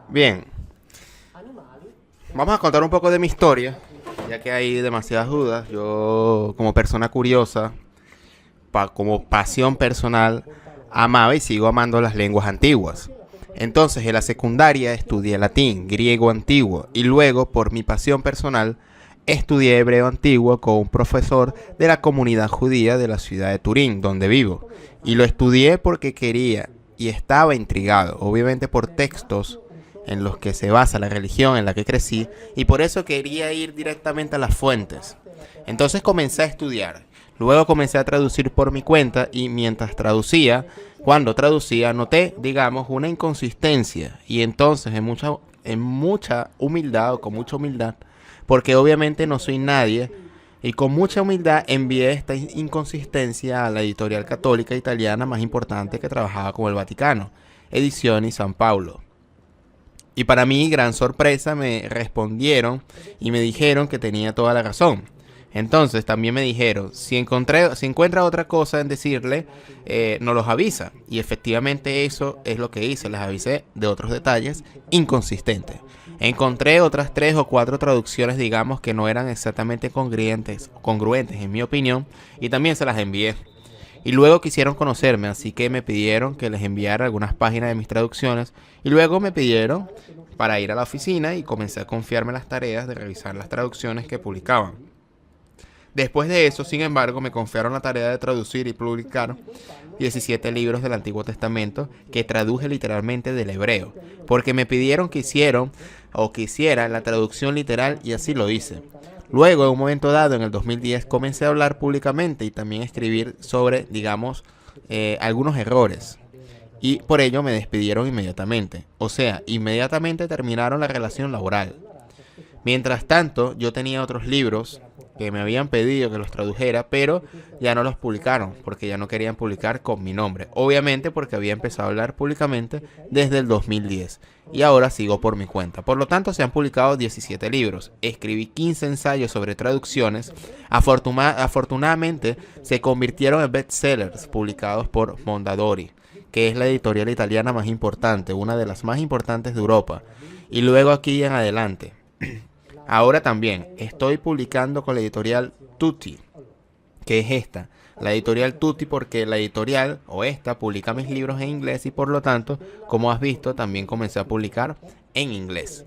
Bien, vamos a contar un poco de mi historia, ya que hay demasiadas dudas. Yo, como persona curiosa, como pasión personal, amaba y sigo amando las lenguas antiguas. Entonces, en la secundaria estudié latín, griego antiguo y luego, por mi pasión personal, estudié hebreo antiguo con un profesor de la comunidad judía de la ciudad de Turín, donde vivo. Y lo estudié porque quería y estaba intrigado, obviamente por textos en los que se basa la religión en la que crecí, y por eso quería ir directamente a las fuentes. Entonces comencé a estudiar. Luego comencé a traducir por mi cuenta y mientras traducía, cuando traducía, noté, digamos, una inconsistencia. Y entonces, en mucha humildad o con mucha humildad, porque obviamente no soy nadie, y con mucha humildad envié esta inconsistencia a la editorial católica italiana más importante que trabajaba con el Vaticano, Edizioni San Paolo. Y para mi gran sorpresa me respondieron y me dijeron que tenía toda la razón. Entonces también me dijeron, si encuentra otra cosa en decirle, nos los avisa. Y efectivamente eso es lo que hice, les avisé de otros detalles inconsistentes. Encontré otras 3 o 4 traducciones, digamos, que no eran exactamente congruentes en mi opinión, y también se las envié. Y luego quisieron conocerme, así que me pidieron que les enviara algunas páginas de mis traducciones. Y luego me pidieron para ir a la oficina y comencé a confiarme las tareas de revisar las traducciones que publicaban. Después de eso, sin embargo, me confiaron la tarea de traducir y publicar 17 libros del Antiguo Testamento que traduje literalmente del hebreo, porque me pidieron que hiciera la traducción literal y así lo hice. Luego, en un momento dado, en el 2010, comencé a hablar públicamente y también a escribir sobre, digamos, algunos errores. Y por ello me despidieron inmediatamente. O sea, inmediatamente terminaron la relación laboral. Mientras tanto, yo tenía otros libros que me habían pedido que los tradujera, pero ya no los publicaron, porque ya no querían publicar con mi nombre. Obviamente porque había empezado a hablar públicamente desde el 2010 y ahora sigo por mi cuenta. Por lo tanto, se han publicado 17 libros. Escribí 15 ensayos sobre traducciones. Afortunadamente, se convirtieron en bestsellers publicados por Mondadori, que es la editorial italiana más importante, una de las más importantes de Europa. Y luego aquí en adelante. Ahora también estoy publicando con la editorial Tutti, que es esta. La editorial Tutti porque la editorial o esta publica mis libros en inglés y por lo tanto, como has visto, también comencé a publicar en inglés.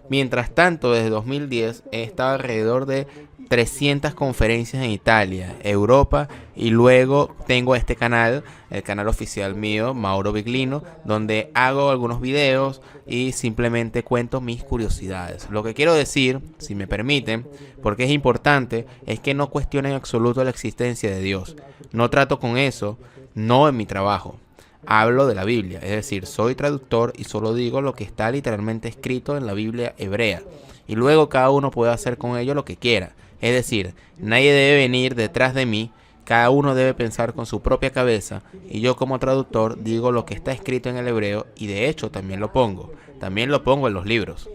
Mientras tanto, desde 2010 he estado alrededor de 300 conferencias en Italia, Europa, y luego tengo este canal, el canal oficial mío, Mauro Biglino, donde hago algunos videos y simplemente cuento mis curiosidades. Lo que quiero decir, si me permiten, porque es importante, es que no cuestionen en absoluto la existencia de Dios. No trato con eso, no en mi trabajo. Hablo de la Biblia, es decir, soy traductor y solo digo lo que está literalmente escrito en la Biblia hebrea. Y luego cada uno puede hacer con ello lo que quiera. Es decir, nadie debe venir detrás de mí, cada uno debe pensar con su propia cabeza y yo como traductor digo lo que está escrito en el hebreo y de hecho también lo pongo en los libros.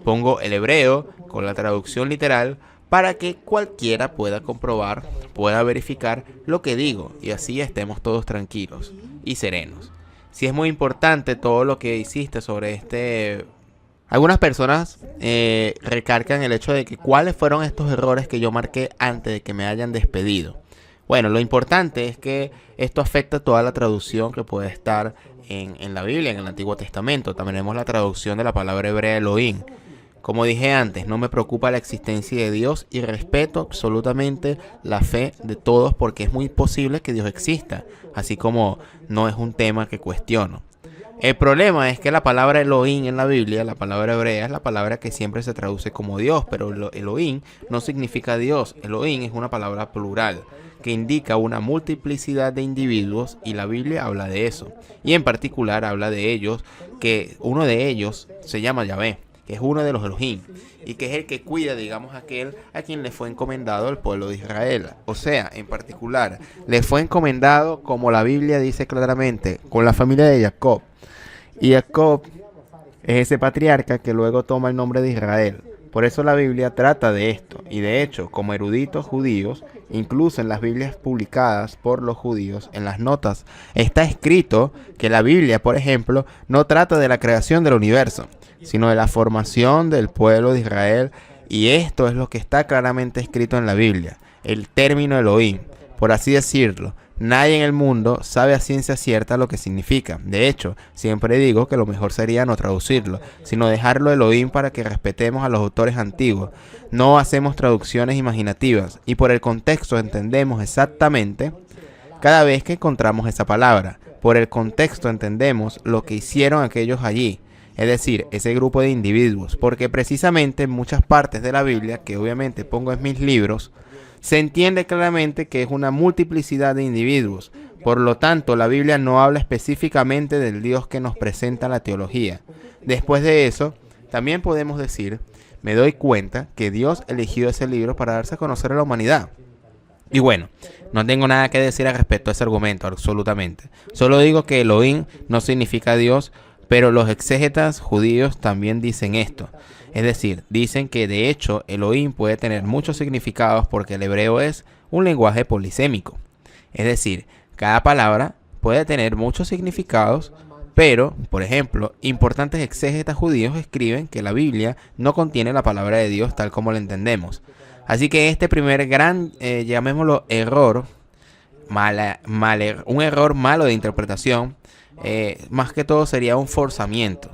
Pongo el hebreo con la traducción literal para que cualquiera pueda comprobar, pueda verificar lo que digo y así estemos todos tranquilos y serenos. Sí es muy importante todo lo que hiciste sobre este. Algunas personas recargan el hecho de que cuáles fueron estos errores que yo marqué antes de que me hayan despedido. Bueno, lo importante es que esto afecta toda la traducción que puede estar en la Biblia, en el Antiguo Testamento. También tenemos la traducción de la palabra hebrea Elohim. Como dije antes, no me preocupa la existencia de Dios y respeto absolutamente la fe de todos porque es muy posible que Dios exista, así como no es un tema que cuestiono. El problema es que la palabra Elohim en la Biblia, la palabra hebrea, es la palabra que siempre se traduce como Dios, pero Elohim no significa Dios. Elohim es una palabra plural que indica una multiplicidad de individuos y la Biblia habla de eso. Y en particular habla de ellos, que uno de ellos se llama Yahvé, que es uno de los Elohim y que es el que cuida, digamos, aquel a quien le fue encomendado el pueblo de Israel. O sea, en particular, le fue encomendado, como la Biblia dice claramente, con la familia de Jacob. Y Jacob es ese patriarca que luego toma el nombre de Israel. Por eso la Biblia trata de esto, y de hecho, como eruditos judíos, incluso en las Biblias publicadas por los judíos, en las notas, está escrito que la Biblia, por ejemplo, no trata de la creación del universo, sino de la formación del pueblo de Israel, y esto es lo que está claramente escrito en la Biblia, el término Elohim, por así decirlo. Nadie en el mundo sabe a ciencia cierta lo que significa. De hecho, siempre digo que lo mejor sería no traducirlo, sino dejarlo Elohim para que respetemos a los autores antiguos. No hacemos traducciones imaginativas y por el contexto entendemos exactamente cada vez que encontramos esa palabra. Por el contexto entendemos lo que hicieron aquellos allí, es decir, ese grupo de individuos, porque precisamente en muchas partes de la Biblia, que obviamente pongo en mis libros, se entiende claramente que es una multiplicidad de individuos. Por lo tanto, la Biblia no habla específicamente del Dios que nos presenta la teología. Después de eso, también podemos decir, me doy cuenta que Dios eligió ese libro para darse a conocer a la humanidad. Y bueno, no tengo nada que decir al respecto a ese argumento, absolutamente. Solo digo que Elohim no significa Dios, pero los exégetas judíos también dicen esto. Es decir, dicen que de hecho Elohim puede tener muchos significados porque el hebreo es un lenguaje polisémico. Es decir, cada palabra puede tener muchos significados, pero, por ejemplo, importantes exégetas judíos escriben que la Biblia no contiene la palabra de Dios tal como la entendemos. Así que este primer gran, llamémoslo error, un error malo de interpretación, más que todo sería un forzamiento.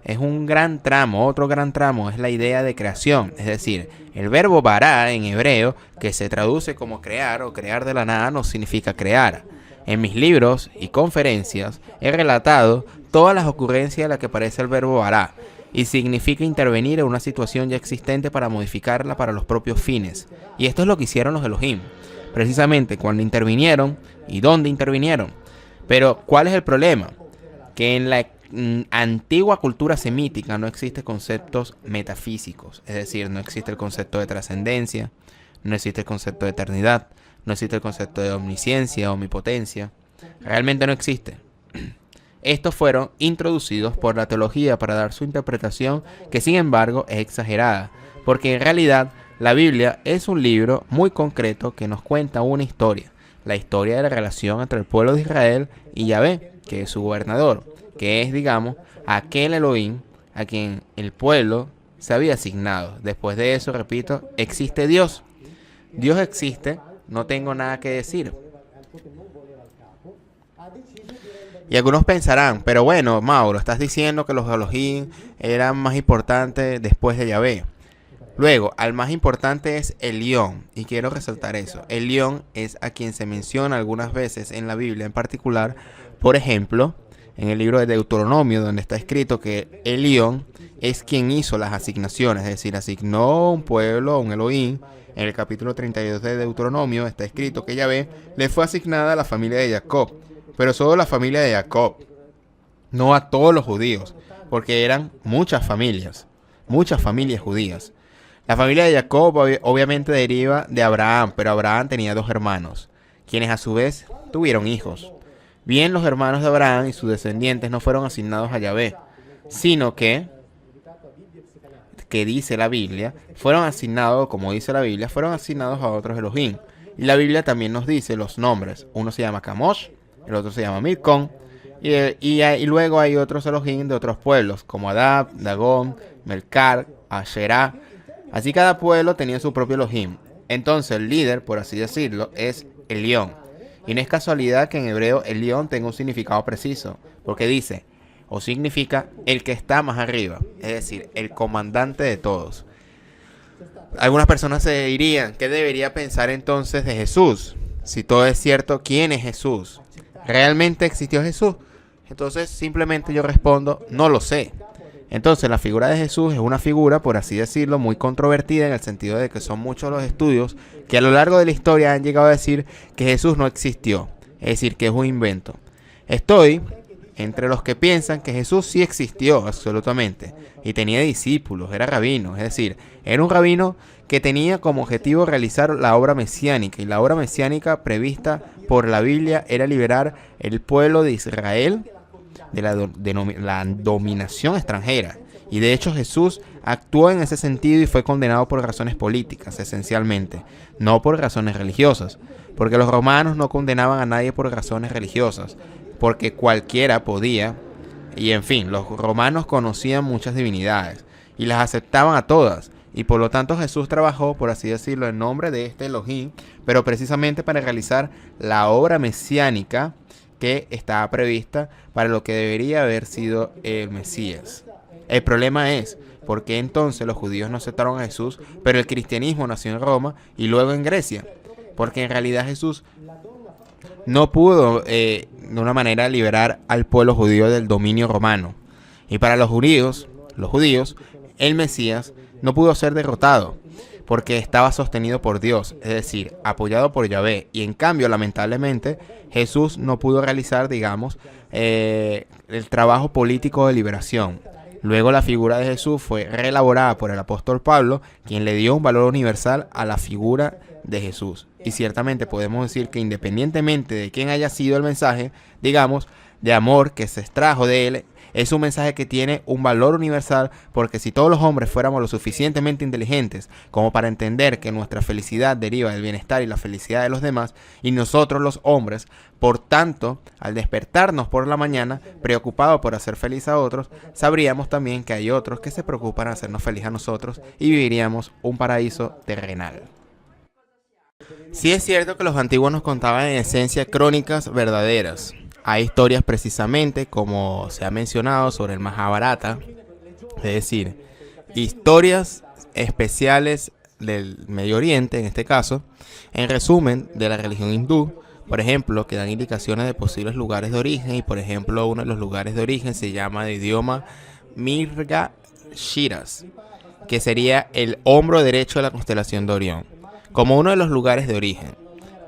Es un gran tramo, otro gran tramo es la idea de creación, es decir, el verbo bara en hebreo, que se traduce como crear o crear de la nada, no significa crear. En mis libros y conferencias he relatado todas las ocurrencias en las que aparece el verbo bara y significa intervenir en una situación ya existente para modificarla para los propios fines. Y esto es lo que hicieron los Elohim, precisamente cuando intervinieron y dónde intervinieron. Pero, ¿cuál es el problema? Que en la antigua cultura semítica no existen conceptos metafísicos, es decir, no existe el concepto de trascendencia, no existe el concepto de eternidad, no existe el concepto de omnisciencia, omnipotencia, realmente no existe. Estos fueron introducidos por la teología para dar su interpretación, que sin embargo es exagerada, porque en realidad la Biblia es un libro muy concreto que nos cuenta una historia, la historia de la relación entre el pueblo de Israel y Yahvé, que es su gobernador, que es, digamos, aquel Elohim a quien el pueblo se había asignado. Después de eso, repito, existe Dios. Dios existe, no tengo nada que decir. Y algunos pensarán, pero bueno, Mauro, estás diciendo que los Elohim eran más importantes después de Yahvé. Luego, al más importante es Elión, y quiero resaltar eso. Elión es a quien se menciona algunas veces en la Biblia en particular, por ejemplo, en el libro de Deuteronomio, donde está escrito que Elión es quien hizo las asignaciones, es decir, asignó un pueblo, un Elohim. En el capítulo 32 de Deuteronomio está escrito que Yahvé le fue asignada a la familia de Jacob, pero solo a la familia de Jacob, no a todos los judíos, porque eran muchas familias judías. La familia de Jacob obviamente deriva de Abraham, pero Abraham tenía 2 hermanos, quienes a su vez tuvieron hijos. Bien, los hermanos de Abraham y sus descendientes no fueron asignados a Yahvé, sino que dice la Biblia, fueron asignados, como dice la Biblia, fueron asignados a otros Elohim. Y la Biblia también nos dice los nombres. Uno se llama Camosh, el otro se llama Milcom, y luego hay otros Elohim de otros pueblos, como Adab, Dagón, Melcar, Asherá. Así cada pueblo tenía su propio Elohim. Entonces el líder, por así decirlo, es Elión. Y no es casualidad que en hebreo Elión tenga un significado preciso, porque dice, o significa el que está más arriba, es decir, el comandante de todos. Algunas personas se dirían, ¿qué debería pensar entonces de Jesús? Si todo es cierto, ¿quién es Jesús? ¿Realmente existió Jesús? Entonces simplemente yo respondo, no lo sé. Entonces la figura de Jesús es una figura, por así decirlo, muy controvertida en el sentido de que son muchos los estudios que a lo largo de la historia han llegado a decir que Jesús no existió, es decir, que es un invento. Estoy entre los que piensan que Jesús sí existió absolutamente y tenía discípulos, era rabino, es decir, era un rabino que tenía como objetivo realizar la obra mesiánica, y la obra mesiánica prevista por la Biblia era liberar el pueblo de Israel de la dominación extranjera. Y de hecho Jesús actuó en ese sentido y fue condenado por razones políticas, esencialmente, no por razones religiosas, porque los romanos no condenaban a nadie por razones religiosas, porque cualquiera podía, y en fin, los romanos conocían muchas divinidades y las aceptaban a todas, y por lo tanto Jesús trabajó, por así decirlo, en nombre de este Elohim, pero precisamente para realizar la obra mesiánica que estaba prevista para lo que debería haber sido el Mesías. El problema es, ¿por qué entonces los judíos no aceptaron a Jesús, pero el cristianismo nació en Roma y luego en Grecia? Porque en realidad Jesús no pudo de una manera liberar al pueblo judío del dominio romano. Y para los judíos, el Mesías no pudo ser derrotado porque estaba sostenido por Dios, es decir, apoyado por Yahvé. Y en cambio, lamentablemente, Jesús no pudo realizar, digamos, el trabajo político de liberación. Luego la figura de Jesús fue reelaborada por el apóstol Pablo, quien le dio un valor universal a la figura de Jesús. Y ciertamente podemos decir que independientemente de quién haya sido el mensaje, digamos, de amor que se extrajo de él, es un mensaje que tiene un valor universal, porque si todos los hombres fuéramos lo suficientemente inteligentes como para entender que nuestra felicidad deriva del bienestar y la felicidad de los demás, y nosotros los hombres, por tanto, al despertarnos por la mañana, preocupados por hacer feliz a otros, sabríamos también que hay otros que se preocupan de hacernos feliz a nosotros y viviríamos un paraíso terrenal. Sí es cierto que los antiguos nos contaban en esencia crónicas verdaderas. Hay historias precisamente, como se ha mencionado, sobre el Mahabharata, es decir, historias especiales del Medio Oriente, en este caso, en resumen, de la religión hindú, por ejemplo, que dan indicaciones de posibles lugares de origen, y por ejemplo, uno de los lugares de origen se llama de idioma Mirgashiras, que sería el hombro derecho de la constelación de Orión, como uno de los lugares de origen.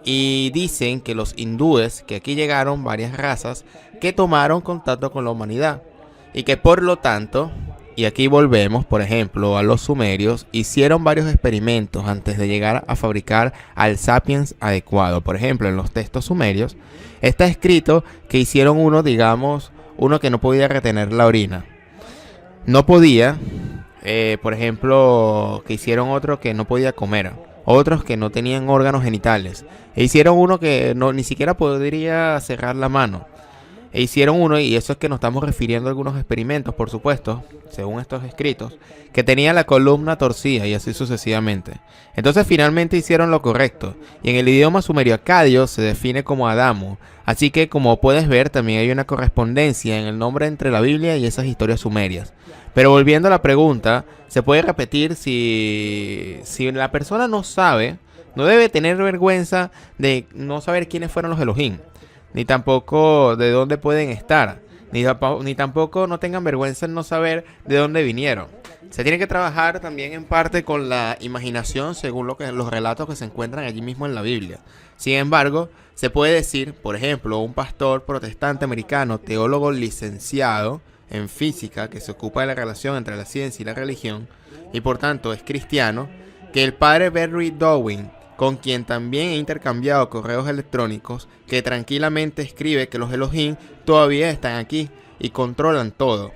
Y dicen que los hindúes, que aquí llegaron varias razas que tomaron contacto con la humanidad y que por lo tanto, y aquí volvemos por ejemplo a los sumerios, hicieron varios experimentos antes de llegar a fabricar al sapiens adecuado. Por ejemplo, en los textos sumerios está escrito que hicieron uno que no podía retener la orina. No podía, por ejemplo, que hicieron otro que no podía comer. Otros que no tenían órganos genitales. E hicieron uno que ni siquiera podría cerrar la mano. E hicieron uno, y eso es que nos estamos refiriendo a algunos experimentos, por supuesto, según estos escritos, que tenía la columna torcida y así sucesivamente. Entonces finalmente hicieron lo correcto. Y en el idioma sumerio acadio se define como Adamo. Así que como puedes ver, también hay una correspondencia en el nombre entre la Biblia y esas historias sumerias. Pero volviendo a la pregunta, se puede repetir si la persona no sabe, no debe tener vergüenza de no saber quiénes fueron los Elohim, ni tampoco de dónde pueden estar, ni tampoco no tengan vergüenza en no saber de dónde vinieron. Se tiene que trabajar también en parte con la imaginación según los relatos que se encuentran allí mismo en la Biblia. Sin embargo, se puede decir, por ejemplo, un pastor protestante americano, teólogo licenciado en física, que se ocupa de la relación entre la ciencia y la religión, y por tanto es cristiano, que el padre Berry Dowling, con quien también he intercambiado correos electrónicos, que tranquilamente escribe que los Elohim todavía están aquí y controlan todo.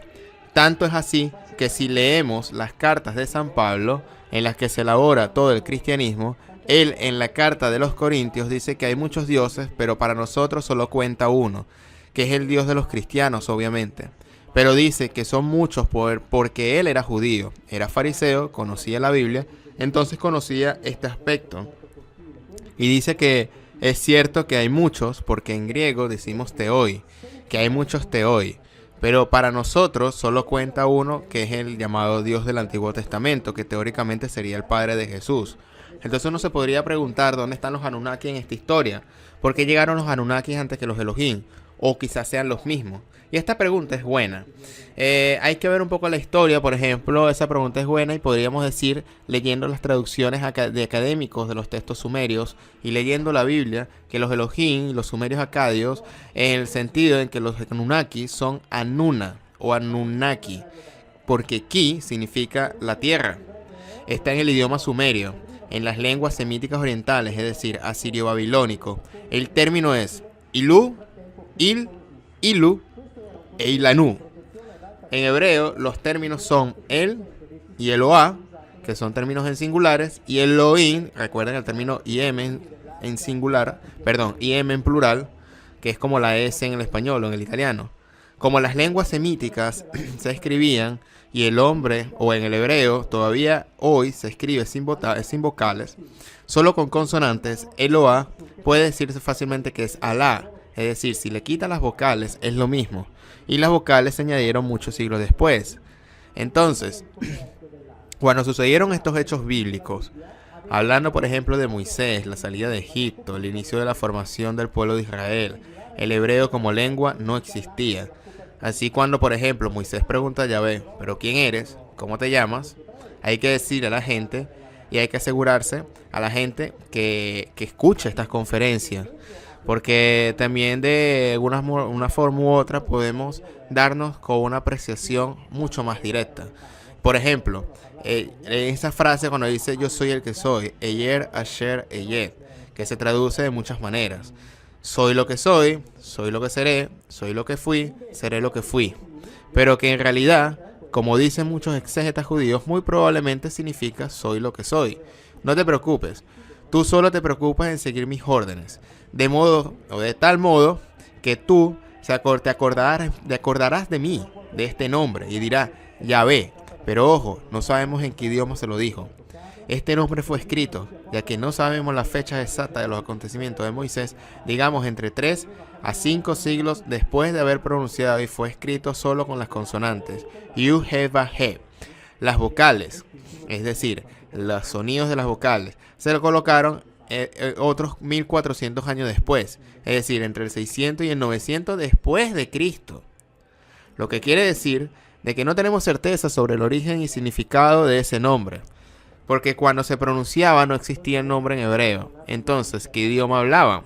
Tanto es así que si leemos las cartas de San Pablo, en las que se elabora todo el cristianismo, él en la carta de los Corintios dice que hay muchos dioses, pero para nosotros solo cuenta uno, que es el Dios de los cristianos, obviamente. Pero dice que son muchos porque él era judío, era fariseo, conocía la Biblia, entonces conocía este aspecto. Y dice que es cierto que hay muchos, porque en griego decimos theoi, que hay muchos theoi. Pero para nosotros solo cuenta uno, que es el llamado Dios del Antiguo Testamento, que teóricamente sería el Padre de Jesús. Entonces uno se podría preguntar dónde están los Anunnaki en esta historia. ¿Por qué llegaron los Anunnaki antes que los Elohim? O quizás sean los mismos. Y esta pregunta es buena. Hay que ver un poco la historia, por ejemplo, esa pregunta es buena y podríamos decir, leyendo las traducciones de académicos de los textos sumerios y leyendo la Biblia, que los Elohim, los sumerios acadios, en el sentido en que los Anunnaki son Anuna o Anunnaki, porque Ki significa la tierra. Está en el idioma sumerio, en las lenguas semíticas orientales, es decir, asirio-babilónico. El término es Ilu, Il, Ilu e Ilanu. En hebreo, los términos son el y Eloah, que son términos en singulares, y Elohim, recuerden el término Iem en singular, perdón, Iem en plural, que es como la S en el español o en el italiano. Como las lenguas semíticas se escribían y el hombre, o en el hebreo, todavía hoy se escribe sin vocales, solo con consonantes, Eloah puede decirse fácilmente que es Alá. Es decir, si le quitan las vocales es lo mismo. Y las vocales se añadieron muchos siglos después. Entonces, cuando sucedieron estos hechos bíblicos, hablando por ejemplo de Moisés, la salida de Egipto, el inicio de la formación del pueblo de Israel, el hebreo como lengua no existía. Así cuando por ejemplo Moisés pregunta a Yahvé, ¿pero quién eres? ¿Cómo te llamas? Hay que decir a la gente y hay que asegurarse a la gente que escuche estas conferencias. Porque también de una forma u otra podemos darnos con una apreciación mucho más directa. Por ejemplo, esa frase cuando dice yo soy el que soy, Eyer Asher Eyed, que se traduce de muchas maneras. Soy lo que soy lo que seré, soy lo que fui, seré lo que fui. Pero que en realidad, como dicen muchos exégetas judíos, muy probablemente significa soy lo que soy. No te preocupes, tú solo te preocupas en seguir mis órdenes. De modo, o de tal modo, que tú te acordarás de mí, de este nombre, y dirás, Yahvé. Pero ojo, no sabemos en qué idioma se lo dijo. Este nombre fue escrito, ya que no sabemos la fecha exacta de los acontecimientos de Moisés, digamos entre 3 a 5 siglos después de haber pronunciado, y fue escrito solo con las consonantes, Yu, He, Va, He. Las vocales, es decir, los sonidos de las vocales, se lo colocaron otros 1400 años después, es decir, entre el 600 y el 900 después de Cristo. Lo que quiere decir de que no tenemos certeza sobre el origen y significado de ese nombre, porque cuando se pronunciaba no existía el nombre en hebreo. Entonces, ¿qué idioma hablaban?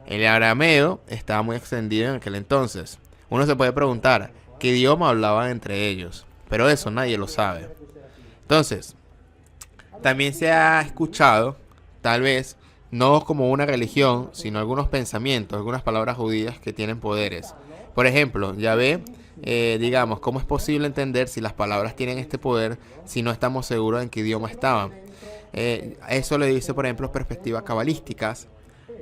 El arameo estaba muy extendido en aquel entonces. Uno se puede preguntar, ¿qué idioma hablaban entre ellos? Pero eso nadie lo sabe. Entonces, también se ha escuchado, tal vez, no como una religión, sino algunos pensamientos, algunas palabras judías que tienen poderes. Por ejemplo, Yahvé, digamos, ¿cómo es posible entender si las palabras tienen este poder si no estamos seguros en qué idioma estaban? Eso le dice, por ejemplo, perspectivas cabalísticas,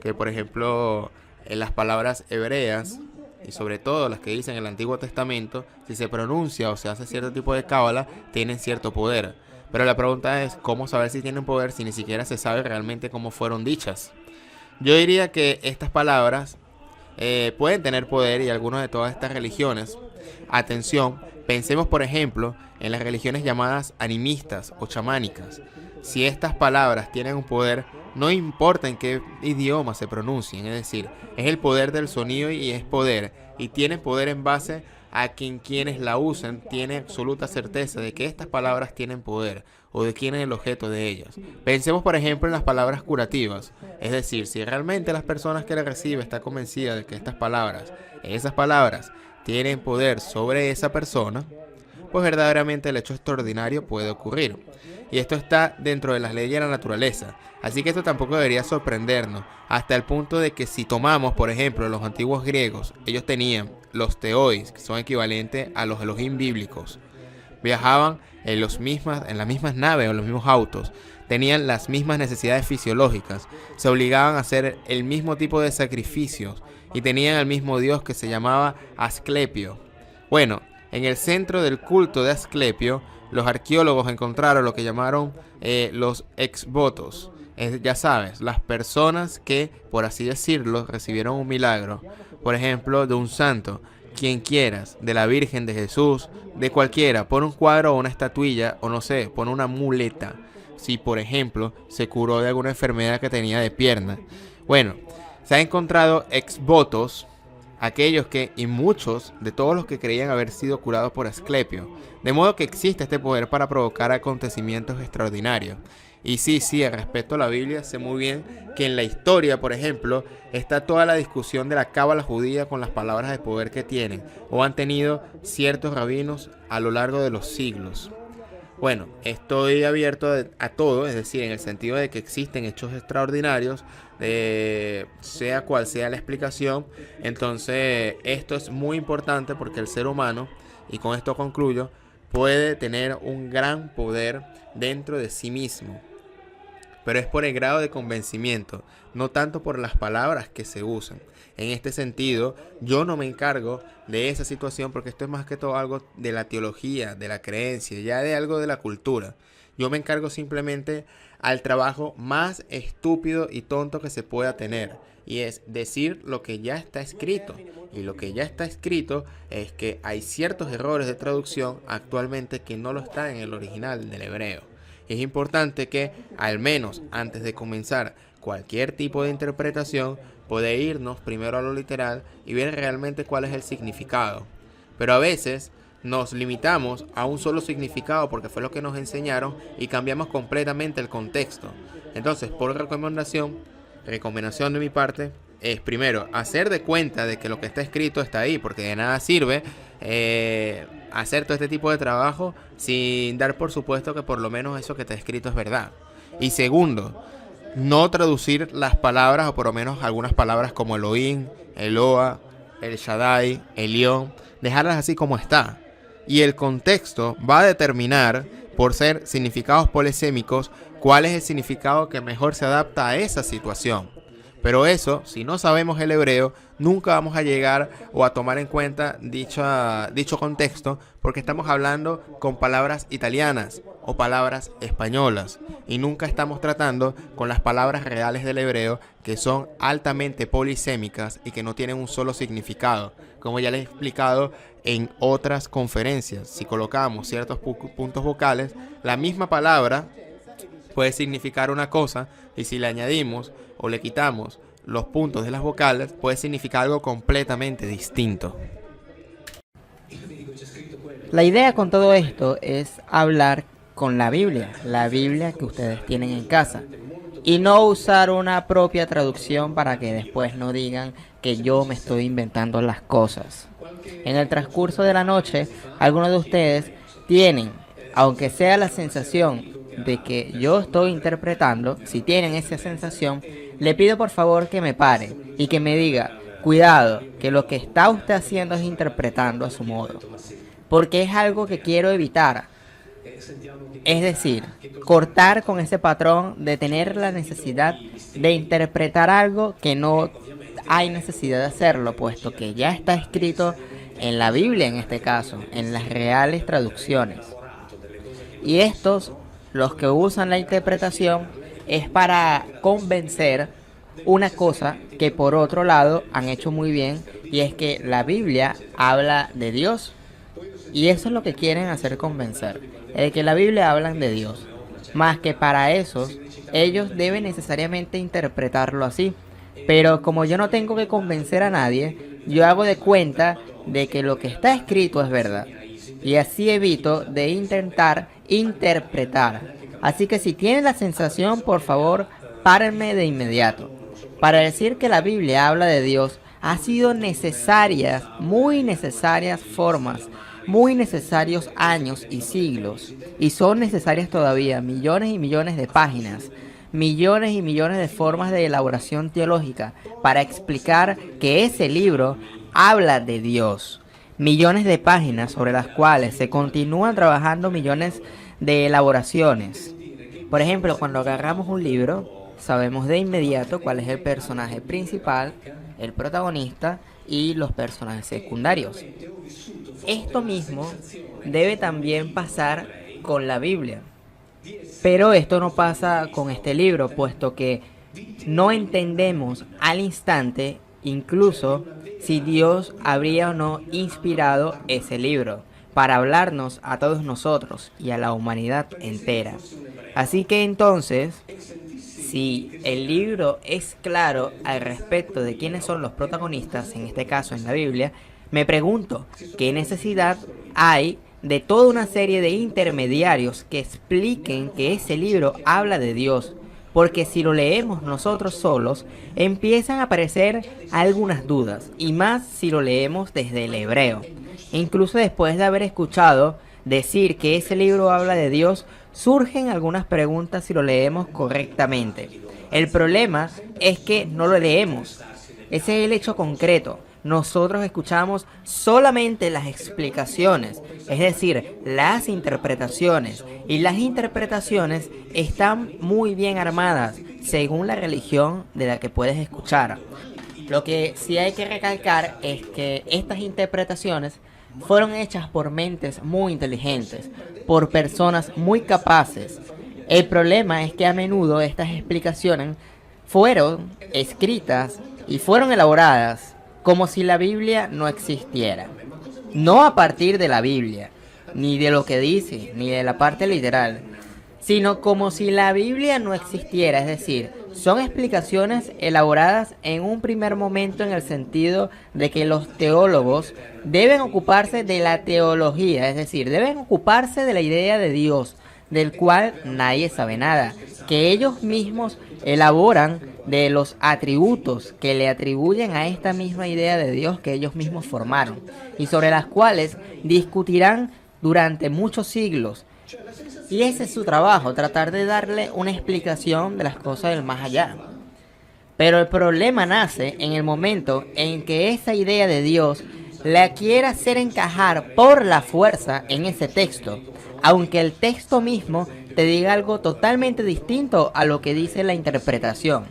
que por ejemplo, en las palabras hebreas, y sobre todo las que dicen en el Antiguo Testamento, si se pronuncia o se hace cierto tipo de cábala, tienen cierto poder. Pero la pregunta es, ¿cómo saber si tienen poder si ni siquiera se sabe realmente cómo fueron dichas? Yo diría que estas palabras pueden tener poder, y algunas de todas estas religiones. Atención, pensemos por ejemplo en las religiones llamadas animistas o chamánicas. Si estas palabras tienen un poder, no importa en qué idioma se pronuncien, es decir, es el poder del sonido y es poder, y tiene poder en base a quienes la usan tiene absoluta certeza de que estas palabras tienen poder o de quién es el objeto de ellas. Pensemos por ejemplo en las palabras curativas, es decir, si realmente las personas que las reciben están convencidas de que esas palabras tienen poder sobre esa persona, pues verdaderamente el hecho extraordinario puede ocurrir. Y esto está dentro de las leyes de la naturaleza. Así que esto tampoco debería sorprendernos, hasta el punto de que si tomamos, por ejemplo, los antiguos griegos, ellos tenían los teois, que son equivalentes a los Elohim bíblicos. Viajaban en las mismas naves o los mismos autos, tenían las mismas necesidades fisiológicas, se obligaban a hacer el mismo tipo de sacrificios y tenían al mismo dios que se llamaba Asclepio. Bueno, en el centro del culto de Asclepio, los arqueólogos encontraron lo que llamaron los exvotos. Ya sabes, las personas que, por así decirlo, recibieron un milagro. Por ejemplo, de un santo, quien quieras, de la Virgen, de Jesús, de cualquiera. Pon un cuadro o una estatuilla, o no sé, pon una muleta. Si, por ejemplo, se curó de alguna enfermedad que tenía de pierna. Bueno, se ha encontrado exvotos, aquellos que, y muchos de todos los que creían haber sido curados por Asclepio. De modo que existe este poder para provocar acontecimientos extraordinarios. Y sí, respecto a la Biblia, sé muy bien que en la historia, por ejemplo, está toda la discusión de la cábala judía con las palabras de poder que tienen o han tenido ciertos rabinos a lo largo de los siglos. Bueno, estoy abierto a todo, es decir, en el sentido de que existen hechos extraordinarios, sea cual sea la explicación. Entonces, esto es muy importante porque el ser humano y con esto concluyo, puede tener un gran poder dentro de sí mismo, pero es por el grado de convencimiento, no tanto por las palabras que se usan. En este sentido, yo no me encargo de esa situación porque esto es más que todo algo de la teología, de la creencia, ya de algo de la cultura. Yo me encargo simplemente al trabajo más estúpido y tonto que se pueda tener, y es decir lo que ya está escrito. Y lo que ya está escrito es que hay ciertos errores de traducción actualmente que no lo están en el original del hebreo. Es importante que, al menos antes de comenzar cualquier tipo de interpretación, puede irnos primero a lo literal y ver realmente cuál es el significado. Pero a veces nos limitamos a un solo significado porque fue lo que nos enseñaron y cambiamos completamente el contexto. Entonces, por recomendación de mi parte, es primero hacer de cuenta de que lo que está escrito está ahí, porque de nada sirve hacer todo este tipo de trabajo sin dar por supuesto que por lo menos eso que está escrito es verdad. Y segundo, no traducir las palabras, o por lo menos algunas palabras como Elohim, Eloa, El Shaddai, Elión, dejarlas así como está. Y el contexto va a determinar, por ser significados polisémicos, cuál es el significado que mejor se adapta a esa situación. Pero eso, si no sabemos el hebreo, nunca vamos a llegar o a tomar en cuenta dicho contexto, porque estamos hablando con palabras italianas o palabras españolas, y nunca estamos tratando con las palabras reales del hebreo, que son altamente polisémicas y que no tienen un solo significado. Como ya les he explicado en otras conferencias, si colocamos ciertos puntos vocales, la misma palabra puede significar una cosa, y si le añadimos o le quitamos los puntos de las vocales, puede significar algo completamente distinto. La idea con todo esto es hablar con la Biblia que ustedes tienen en casa, y no usar una propia traducción para que después no digan que yo me estoy inventando las cosas. En el transcurso de la noche, algunos de ustedes tienen, aunque sea la sensación de que yo estoy interpretando, si tienen esa sensación, le pido por favor que me pare y que me diga, cuidado, que lo que está usted haciendo es interpretando a su modo, porque es algo que quiero evitar. Es decir, cortar con ese patrón de tener la necesidad de interpretar algo que no hay necesidad de hacerlo, puesto que ya está escrito en la Biblia, en este caso, en las reales traducciones. Y estos, los que usan la interpretación, es para convencer una cosa que por otro lado han hecho muy bien, y es que la Biblia habla de Dios. Y eso es lo que quieren hacer convencer, de que la Biblia habla de Dios. Más que para eso, ellos deben necesariamente interpretarlo así. Pero como yo no tengo que convencer a nadie, yo hago de cuenta de que lo que está escrito es verdad. Y así evito de intentar interpretar. Así que si tienen la sensación, por favor, párenme de inmediato. Para decir que la Biblia habla de Dios, ha sido necesarias, muy necesarias formas, muy necesarios años y siglos. Y son necesarias todavía millones y millones de páginas, millones y millones de formas de elaboración teológica para explicar que ese libro habla de Dios. Millones de páginas sobre las cuales se continúan trabajando millones de elaboraciones. Por ejemplo, cuando agarramos un libro, sabemos de inmediato cuál es el personaje principal, el protagonista y los personajes secundarios. Esto mismo debe también pasar con la Biblia. Pero esto no pasa con este libro, puesto que no entendemos al instante, incluso si Dios habría o no inspirado ese libro para hablarnos a todos nosotros y a la humanidad entera. Así que entonces, si el libro es claro al respecto de quiénes son los protagonistas, en este caso en la Biblia, me pregunto, ¿qué necesidad hay de toda una serie de intermediarios que expliquen que ese libro habla de Dios? Porque si lo leemos nosotros solos, empiezan a aparecer algunas dudas, y más si lo leemos desde el hebreo. Incluso después de haber escuchado decir que ese libro habla de Dios, surgen algunas preguntas si lo leemos correctamente. El problema es que no lo leemos. Ese es el hecho concreto. nosotros escuchamos solamente las explicaciones, es decir, las interpretaciones. Y las interpretaciones están muy bien armadas según la religión de la que puedes escuchar. Lo que sí hay que recalcar es que estas interpretaciones fueron hechas por mentes muy inteligentes, por personas muy capaces. El problema es que a menudo estas explicaciones fueron escritas y fueron elaboradas como si la Biblia no existiera. No a partir de la Biblia, ni de lo que dice, ni de la parte literal, sino como si la Biblia no existiera, es decir, son explicaciones elaboradas en un primer momento en el sentido de que los teólogos deben ocuparse de la teología, es decir, deben ocuparse de la idea de Dios, del cual nadie sabe nada, que ellos mismos elaboran de los atributos que le atribuyen a esta misma idea de Dios que ellos mismos formaron y sobre las cuales discutirán durante muchos siglos. Y ese es su trabajo, tratar de darle una explicación de las cosas del más allá. Pero el problema nace en el momento en que esa idea de Dios la quiere hacer encajar por la fuerza en ese texto, aunque el texto mismo te diga algo totalmente distinto a lo que dice la interpretación.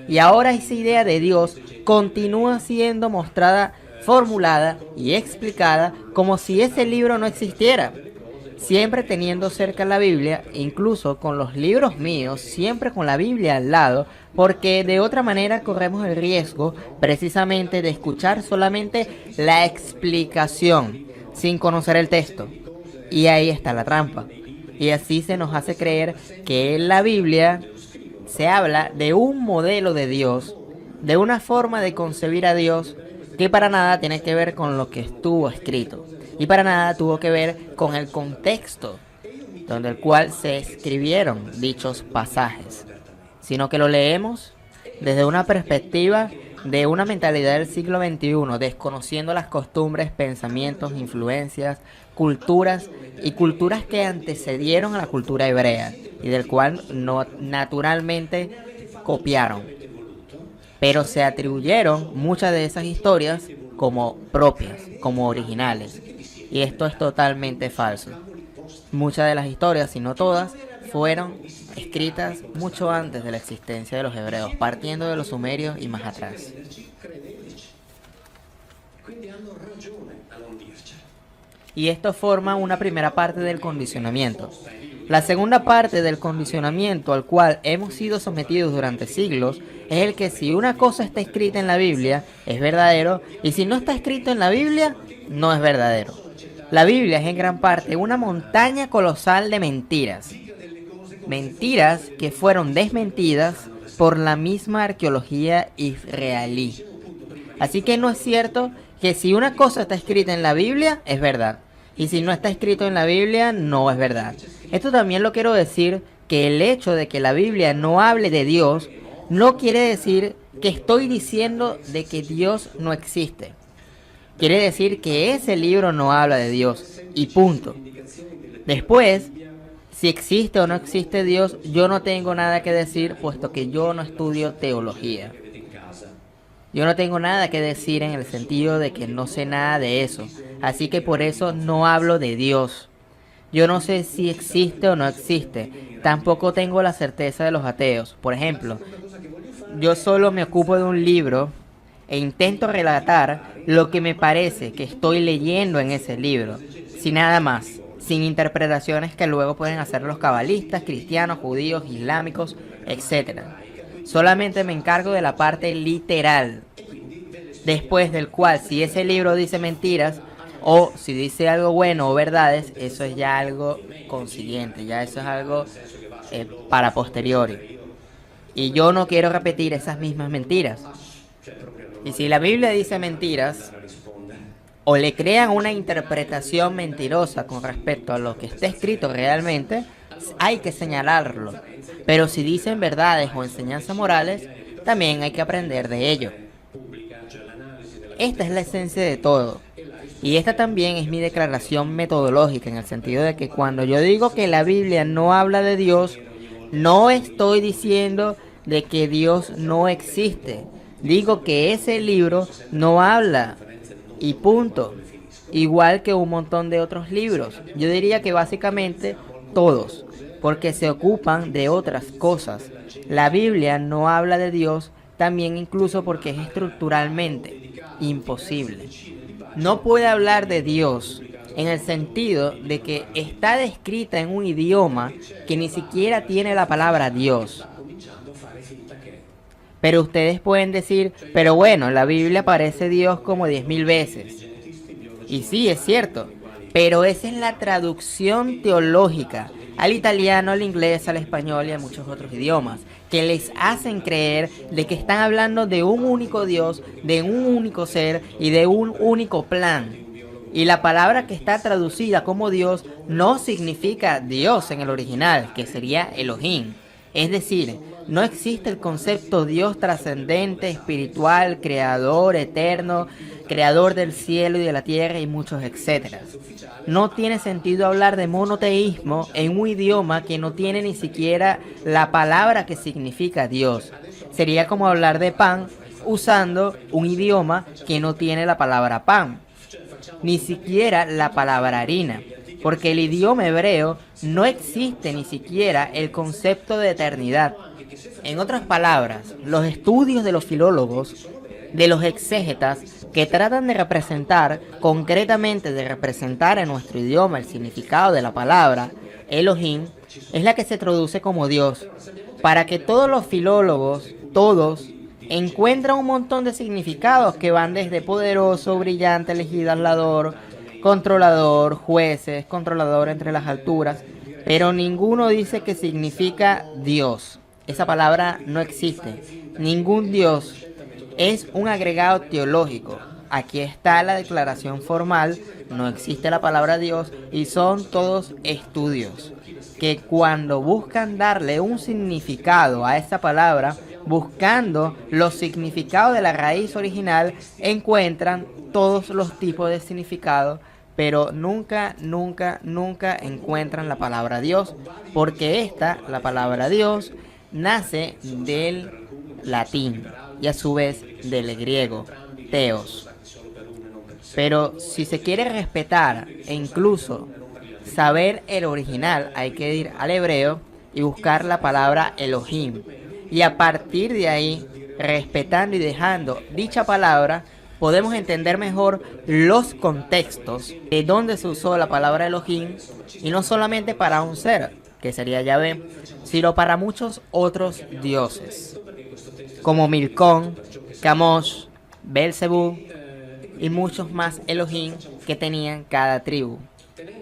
Y ahora esa idea de Dios continúa siendo mostrada, formulada y explicada como si ese libro no existiera. Siempre teniendo cerca la Biblia, incluso con los libros míos, siempre con la Biblia al lado, porque de otra manera corremos el riesgo precisamente de escuchar solamente la explicación, sin conocer el texto. Y ahí está la trampa. Y así se nos hace creer que en la Biblia se habla de un modelo de Dios, de una forma de concebir a Dios que para nada tiene que ver con lo que estuvo escrito. Y para nada tuvo que ver con el contexto donde el cual se escribieron dichos pasajes, sino que lo leemos desde una perspectiva de una mentalidad del siglo XXI, desconociendo las costumbres, pensamientos, influencias, culturas y culturas que antecedieron a la cultura hebrea y del cual no naturalmente copiaron, pero se atribuyeron muchas de esas historias como propias, como originales. Y esto es totalmente falso. Muchas de las historias, si no todas, fueron escritas mucho antes de la existencia de los hebreos, partiendo de los sumerios y más atrás. Y esto forma una primera parte del condicionamiento. La segunda parte del condicionamiento al cual hemos sido sometidos durante siglos es el que si una cosa está escrita en la Biblia es verdadero y si no está escrito en la Biblia no es verdadero. La Biblia es en gran parte una montaña colosal de mentiras. Mentiras que fueron desmentidas por la misma arqueología israelí. Así que no es cierto que si una cosa está escrita en la Biblia es verdad. Y si no está escrito en la Biblia no es verdad. Esto también lo quiero decir, que el hecho de que la Biblia no hable de Dios no quiere decir que estoy diciendo de que Dios no existe. Quiere decir que ese libro no habla de Dios y punto. Después, si existe o no existe Dios, yo no tengo nada que decir, puesto que yo no estudio teología. Yo no tengo nada que decir en el sentido de que no sé nada de eso. Así que por eso no hablo de Dios. Yo no sé si existe o no existe. Tampoco tengo la certeza de los ateos. Por ejemplo, yo solo me ocupo de un libro e intento relatar lo que me parece que estoy leyendo en ese libro, sin nada más, sin interpretaciones que luego pueden hacer los cabalistas, cristianos, judíos, islámicos, etc. Solamente me encargo de la parte literal, después del cual si ese libro dice mentiras o si dice algo bueno o verdades, eso es ya algo consiguiente, ya eso es algo para posteriori. Y yo no quiero repetir esas mismas mentiras. Y si la Biblia dice mentiras, o le crean una interpretación mentirosa con respecto a lo que está escrito realmente, hay que señalarlo. Pero si dicen verdades o enseñanzas morales, también hay que aprender de ello. Esta es la esencia de todo. Y esta también es mi declaración metodológica, en el sentido de que cuando yo digo que la Biblia no habla de Dios, no estoy diciendo de que Dios no existe. Digo que ese libro no habla y punto. Igual que un montón de otros libros. Yo diría que básicamente todos, porque se ocupan de otras cosas. La Biblia no habla de Dios, también incluso porque es estructuralmente imposible. No puede hablar de Dios en el sentido de que está descrita en un idioma que ni siquiera tiene la palabra Dios. Pero ustedes pueden decir, pero bueno, en la Biblia aparece Dios como 10.000 veces. Y sí, es cierto, pero esa es la traducción teológica al italiano, al inglés, al español y a muchos otros idiomas, que les hacen creer de que están hablando de un único Dios, de un único ser y de un único plan. Y la palabra que está traducida como Dios no significa Dios en el original, que sería Elohim. Es decir, no existe el concepto Dios trascendente, espiritual, creador, eterno, creador del cielo y de la tierra y muchos etcétera. No tiene sentido hablar de monoteísmo en un idioma que no tiene ni siquiera la palabra que significa Dios. Sería como hablar de pan usando un idioma que no tiene la palabra pan, ni siquiera la palabra harina, porque el idioma hebreo no existe ni siquiera el concepto de eternidad. En otras palabras, los estudios de los filólogos, de los exégetas, que tratan de representar, concretamente de representar en nuestro idioma el significado de la palabra Elohim, es la que se traduce como Dios, para que todos los filólogos, todos, encuentran un montón de significados que van desde poderoso, brillante, legislador, controlador, jueces, controlador entre las alturas, pero ninguno dice que significa Dios. Esa palabra no existe. Ningún Dios es un agregado teológico. Aquí está la declaración formal, no existe la palabra Dios y son todos estudios que cuando buscan darle un significado a esa palabra, buscando los significados de la raíz original, encuentran todos los tipos de significados, pero nunca encuentran la palabra Dios, porque la palabra Dios, nace del latín y a su vez del griego, theos. Pero si se quiere respetar e incluso saber el original, hay que ir al hebreo y buscar la palabra Elohim. Y a partir de ahí, respetando y dejando dicha palabra, podemos entender mejor los contextos de dónde se usó la palabra Elohim, y no solamente para un ser, que sería Yahvé, sino para muchos otros dioses, como Milcón, Camosh, Belzebú y muchos más Elohim que tenían cada tribu.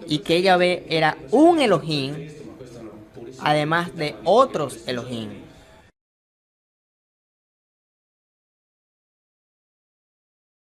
Y que Yahvé era un Elohim, además de otros Elohim.